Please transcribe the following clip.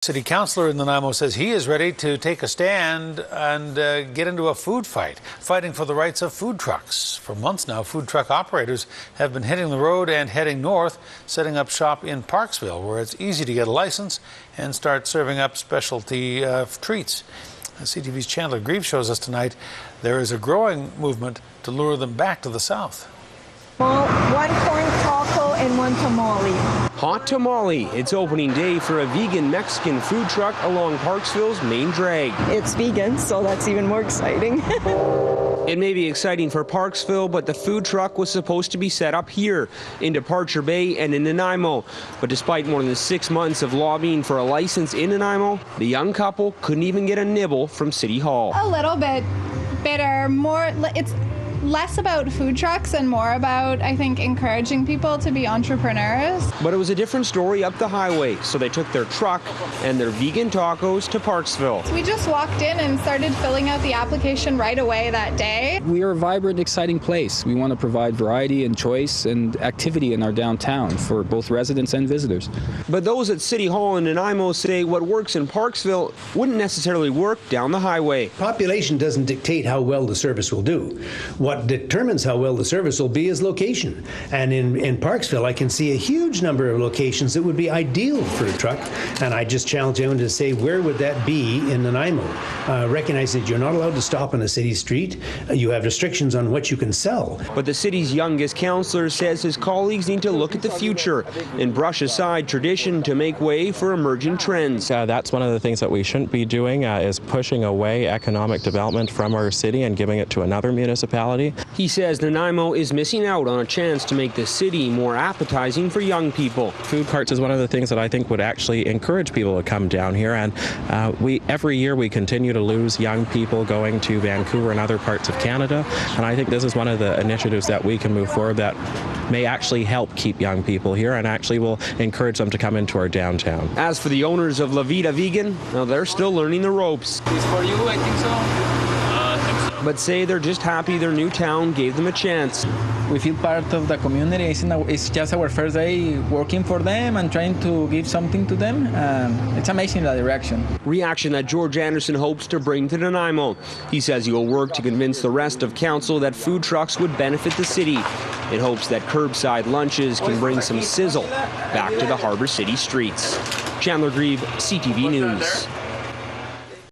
City Councillor in Nanaimo says he is ready to take a stand and get into a food fight, fighting for the rights of food trucks. For months now, food truck operators have been hitting the road and heading north, setting up shop in Parksville, where it's easy to get a license and start serving up specialty treats. CTV's Chandler Grieve shows us tonight there is a growing movement to lure them back to the south. One corn taco and one tamale. Hot Tamale. It's opening day for a vegan Mexican food truck along Parksville's main drag. It's vegan, so that's even more exciting. It may be exciting for Parksville, but the food truck was supposed to be set up here in Departure Bay and in Nanaimo. But despite more than 6 months of lobbying for a license in Nanaimo, the young couple couldn't even get a nibble from City Hall. A little bit bitter, it's less about food trucks and more about, I think, encouraging people to be entrepreneurs. But it was a different story up the highway, so they took their truck and their vegan tacos to Parksville. We just walked in and started filling out the application right away that day. We are a vibrant, exciting place. We want to provide variety and choice and activity in our downtown for both residents and visitors. But those at City Hall in Nanaimo say what works in Parksville wouldn't necessarily work down the highway. Population doesn't dictate how well the service will do. What determines how well the service will be is location. And in Parksville, I can see a huge number of locations that would be ideal for a truck. And I just challenge anyone to say, where would that be in Nanaimo? Recognizing that you're not allowed to stop on a city street. You have restrictions on what you can sell. But the city's youngest councillor says his colleagues need to look at the future and brush aside tradition to make way for emerging trends. That's one of the things that we shouldn't be doing, is pushing away economic development from our city and giving it to another municipality. He says Nanaimo is missing out on a chance to make the city more appetizing for young people. Food carts is one of the things that I think would actually encourage people to come down here, and every year we continue to lose young people going to Vancouver and other parts of Canada, and I think this is one of the initiatives that we can move forward that may actually help keep young people here and actually will encourage them to come into our downtown. As for the owners of La Vida Vegan, well, they're still learning the ropes. It's for you, I think so. But say they're just happy their new town gave them a chance. We feel part of the community. It's just our first day working for them and trying to give something to them. It's amazing the reaction that George Anderson hopes to bring to Nanaimo. He says he will work to convince the rest of council that food trucks would benefit the city in hopes that curbside lunches can bring some sizzle back to the Harbour City streets. Chandler Grieve, CTV News.